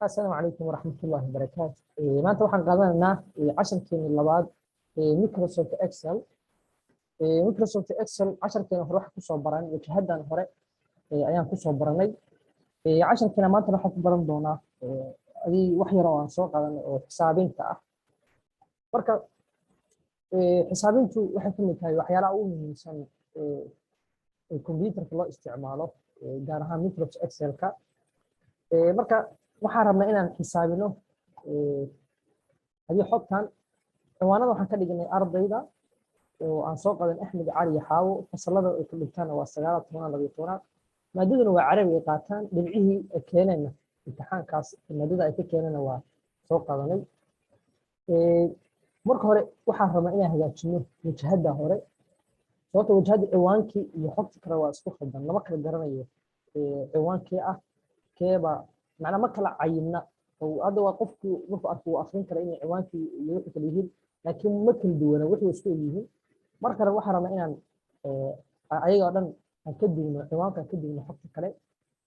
السلام عليكم ورحمة الله وبركاته. maanta waxaan qaadanaynaa casharkeeni labaad Microsoft Excel. Microsoft Excel casharkeena hore waxaan kusoo baranay wajahadan hore ayaan kusoo baranay. Casharkeena maanta waxaan ku baran doonaa wax yar oo aan soo qaadanay oo xisaabinta ah. Marka xisaabintu waxay ka mid tahay waxyaalaha ugu muhiimsan computerka loo isticmaalo gaar ahaan Microsoft Excel-ka. Marka waxaan rabnaa inaan xisaabino hadii xogtan ciwaanada waxaan ka dhignay ardayda oo aan soo qadan Axmed Cali Xaawo fasalada ay ku dhigtaan waa 9 12 maadaduna waa Carabi ay qaataan dhibcihii ay keenayna imtixaankaas maadada ay ka keenayna waa soo qadanay. marka hore waxaan rabnaa inaan hagaajino wajahada hore sababtoo wajahada ciwaankii iyo xogta kale waa isku khaldan lama kala garanayo ciwaankii ah keeba macna ma kala cayimna oo hadda waa qofku markuu arko akhrin kara in ciwaankii iyo wixii kala yihiin laakiin ma kala duwana wixii isku yihiin marka waxaan rabnaa inaan ayaga dhan aan ka digno ciwaanka ka digno xogta kale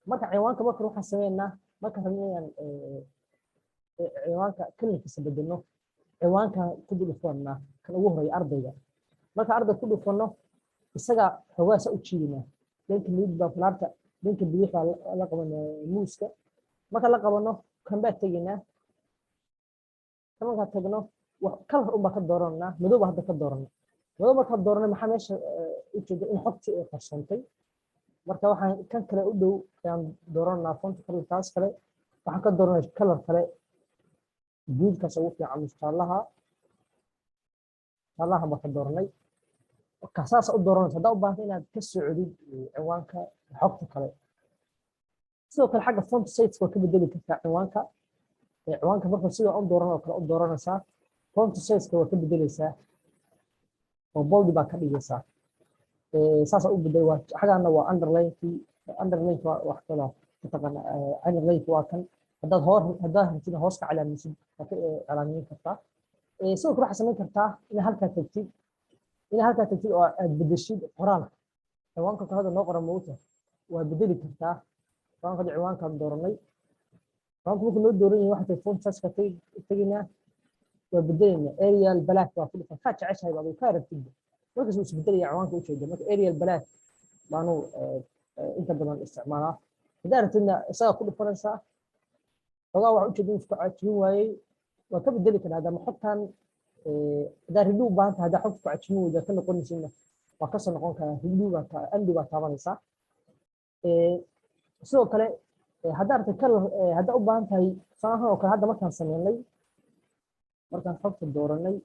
marka ciwaanka waxaan sameeynaa marka rabnaa inaan ciwaanka kaligiisa bedelno ciwaanka ku dhufannaa kan ugu horeeya ardayga marka ardayga ku dhufanno isaga xogaasa u jiidinaa dhanka midba falaarta dhanka bidixda la qabanaa muuska marka la qabano kan baa teginaa marka tagno kalar un baa ka dooranaa madow baa hadda ka dooranaa madow marka dooranay maxaa meesha u jeedo in xogtii ay qarsantay marka waxaan kan kale u dhow ayaan dooranaa font kalarkaas kale waxaan ka dooranay kalar kale guudkaas ugu fiican mustaalaha baa ka dooranay kasaas u dooranaysa haddaa u baahan inaad ka socdid ciwaanka xogta kale sidoo kale xagga font size waa ka bedeli kartaa ciwaanka marka sidoo aan dooran oo kale u dooranaysaa font size waa ka bedelaysaa oo bold baa ka dhigaysaa saas u bedel waa xagaana waa underline waa wax kala taqaan underline waa kan haddaad rabtid hoos ka calaamisid ka calaamin kartaa sidoo kale waxaad samayn kartaa in halkaa tagtid oo aad bedeshid qoraalka ciwaanka kale noo qoran mawta waa bedeli kartaa ciwaanka ciwaankaan dooranay ciwaanka marka loo dooran yahay waxay font size ka taginaa waa bedelinaa Arial Black waa ku dhufan ka jeceshahay baad ka aragtid markaas uu isbedelaya ciwaanka u jeedo marka Arial Black baanu inta badan isticmaalaa hadaa rabtidna isaga ku dhufanaysaa xogaa wax u jeedin isku caajin waayay waa ka bedeli karaa hadda xogtan hadaa riduu baahan tahay hadaa xogta ku caajin wayda ka noqonaysiina waa ka soo noqon karaa riduu baa taabanaysaa sidoo kale haddaa rabtid kalar haddaa u baahan tahay sanahan oo kale hadda markaan sameynay markaan xogta dooranay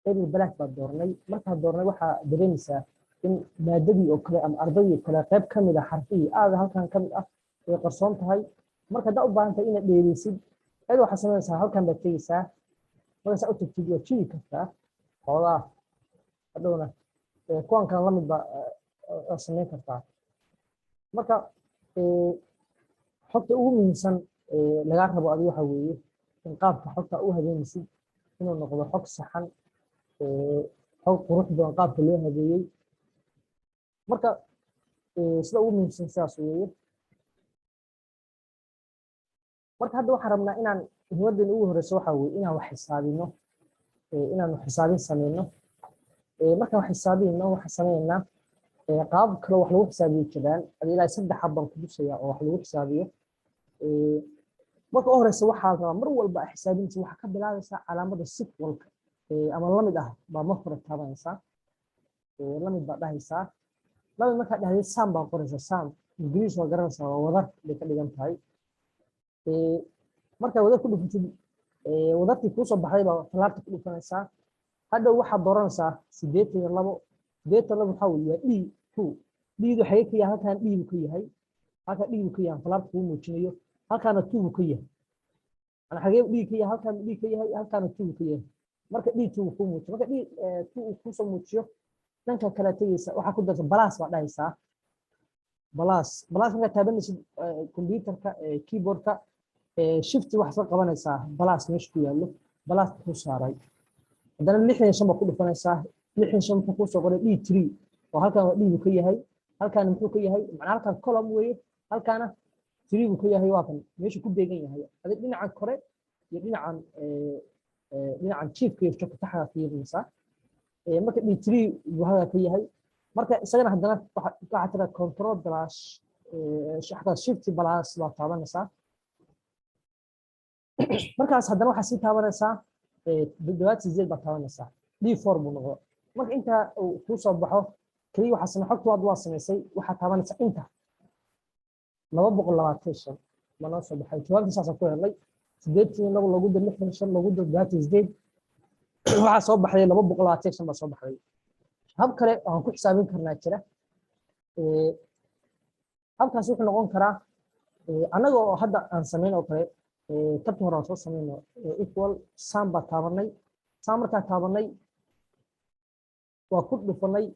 Arial Black baa dooranay markaan dooranay waxaa dareemaysaa in maadadii oo kale ama ardaydii kale qayb ka mid ah xarfihii aada halkan ka mid ah ay qarsoon tahay marka haddaa u baahan tahay inaad dheereysid ayadoo waxaad samaynaysaa halkan baad tegeysaa markaasaa u tagtid waad jidi kartaa xoogaa hadhowna kuwan kale la mid baa samayn kartaa marka xogta ugu muhiimsan lagaa rabo adiga waxa weeye in qaabka xogta u habeenaysid inuu noqdo xog saxan xog qurux badan qaabka loo habeeyey marka sida ugu muhiimsan sidaas weeye marka hadda waxaan rabnaa inaan muhiimadeena ugu horeyso waxa weeye inaan wax xisaabino inaan xisaabin sameyno markaan wax xisaabino waxaan sameynaa qaab kale wax lagu xisaabiyo jiraan ilaa 3 xabban ku dusaya oo wax lagu xisaabiyo marka horeysa waxaa rabaa mar walba xisaabinta waxa ka bilaabaysaa calaamada sifwalka ama lamid ah baa mar hore taabanaysaa lamid baa dhahaysaa lamid marka dhahday sam baa qoraysaa sam ingiriis waa garanaysaa waa wadar bay ka dhigan tahay marka wadar ku dhufatid wadartii kuu soo baxday baa falaarta ku dhufanaysaa hadda waxaad dooranaysaa 82 waxaa weeye D2 D-du waxay ka yahay halkan D-bu ka yahay halka D-bu ka yahay falaarta kuu muujinayo halkaana 2 bu ka yahay ana xagee D ka yahay halkan D ka yahay halkaana 2 ka yahay marka D2 ku muujiyo marka D2 ku soo muujiyo dhanka kale tagaysa waxa ku darsan plus baa dhahaysaa plus marka taabanaysid computerka keyboardka shift wax soo qabanaysaa plus meesha ku yaalo plus ku saaray hadana 65 baa ku dhufanaysaa 65 ku soo qoray D3 oo halkan waa D ka yahay halkan muxuu ka yahay macna halkan column weeye halkaana tiriigu ka yahay waa kan meesha ku beegan yahay adig dhinacan kore iyo dhinacan chiefka iyo shokataxa fiirinaysaa marka d3 buu halkaa ka yahay marka isagana haddana waxaa tira control plus shift plus baa taabanaysaa markaas haddana waxaa sii taabanaysaa 78 baa taabanaysaa d4 buu noqdo marka intaa uu kuu soo baxo kaliya waxaa samey xogta waa samaysay waxaa taabanaysaa inta 225 ma noo soo baxay jawaabtii saasaan ku helnay 82 lagu dar 65 lagu dar 78 waxaa soo baxday 225 baa soo baxday hab kale aan ku xisaabin karnaa jira habkaas wuxuu noqon karaa anaga oo hadda aan samayn oo kale tabta hore aan soo samayno equal sum baa taabanay sum markaa taabanay waa ku dhufanay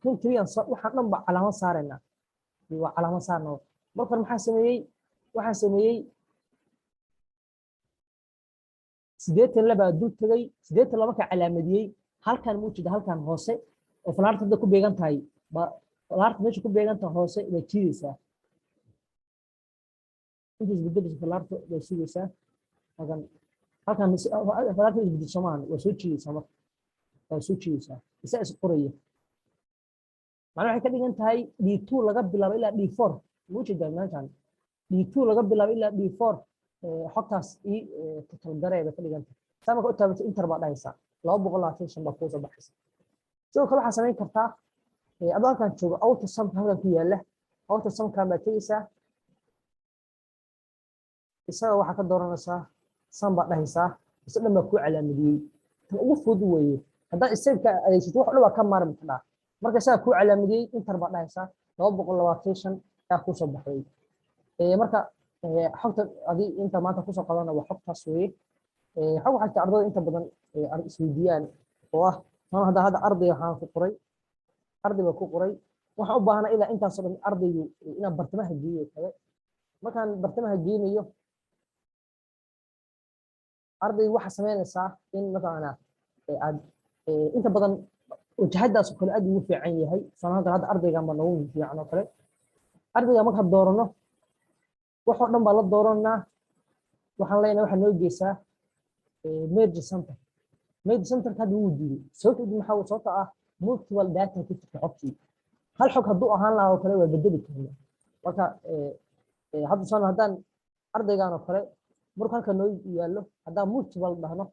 kan keliya waxaan dhan baa calaamad saaraynaa waa calaamad saarnaa marka waxaan sameeyey 82 baa dul tagay 82 markaa calaamadiyey halkan muu jeeda halkan hoose oo falaarta hadda ku beegan tahay falaarta meesha ku beegan tahay hoose way jiidaysaa inta isbedelaysa falaarta way sugaysaa halkan falaarta isbedesho maahan waa soo jiidaysaa marka waa soo jiidaysaa isaa is qoraya macnaha waxay ka dhigan tahay d2 laga bilaabo ilaa d4 muu jeedaa meeshan d2 laga bilaabo ilaa d4 xogtaas ii totalgaree bay ka dhigan tahay saa marka u taabato inter baa dhahaysaa 225 baa kuu soo baxaysa sidoo kale waxaa samayn kartaa adoo halkan joogo auto sumka halkan ku yaala auto sumkan baa tegeysaa isaga waxaa ka dooranaysaa sum baa dhahaysaa isa dhan baa kuu calaamadiyey tan ugu fudud weeye haddaad isagka adeegsato wax dhan baa ka maarmi kadhaa marka isaga kuu calaamadiyey inter baa dhahaysaa 225 yaa kuu soo baxday marka xogta adii inta maanta kusoo qadana waa xogtaas weeye xog waxaa jirta ardayda inta badan isweydiiyaan oo ah hadda arday waxaan ku qoray arday baa ku qoray waxaan u baahnaa ilaa intaasoo dhan ardaygu inaan bartamaha geeyo kale markaan bartamaha geynayo ardaygu waxaa samaynaysaa in mataqaanaa aad inta badan wajahadaas oo kale aad ugu fiican yahay sanadkan hadda ardaygan baa noogu fiican oo kale ardayga markaan doorano waxoo dhan baa la dooranaa waxaan leenahay waxaa noo geysaa merge center merge center hadda wuu diiday sababta ah multiple data ku jirta xogtii hal xog hadduu ahaan lahaa oo kale waa bedeli karna marka hadda soo haddaan ardaygan oo kale marka halka noo yaallo haddaan multiple dhahno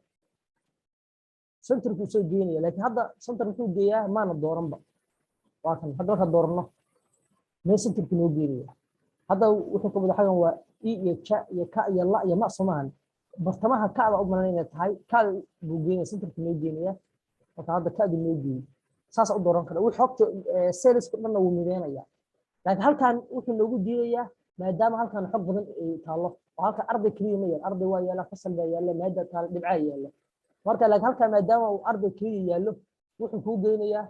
centerku soo geenaya laakiin hadda center wuxuu geeyaa maana dooranba waa kan hadda marka doorano mee centerku noo geenaya hadda wuxuu ka wada xagan waa e iyo ja iyo ka iyo la iyo ma somaan bartamaha kaada u banan inay tahay kaada buu geenaya centerku noo geenaya marka hadda kaadu noo geeyay saas u dooran kara wuxuu xogta sales ku dhanna wuu mideynaya laakiin halkan wuxuu noogu diidayaa maadaama halkan xog badan ay taalo oo halka arday kaliya ma yaal arday waa yaala fasal baa yaala maada taalo dhibcaa yaala marka laakiin halkan maadaama uu arday kaliya yaalo wuxuu kuu geynayaa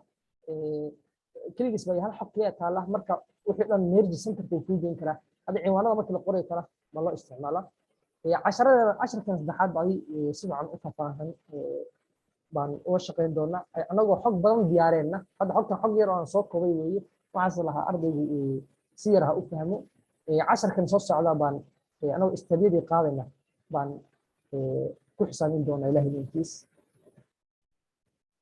kaligiis baa hal xog kaliya taala marka wixii dhan merge centerka uu kuu geyn karaa hadda ciwaanada marka la qori kara ma loo isticmaalaa casharkan saddexaad baa si fiican u faahfaahan baan uga shaqayn doonaa anagoo xog badan diyaareenna hadda xogtan xog yar oo aan soo koobay weeye waxaas lahaa ardaygu si yar ha u fahmo casharkan soo socda baan anagoo istaabiyadii qaadayna baan ku xisaabin doonaa ilaahay intiis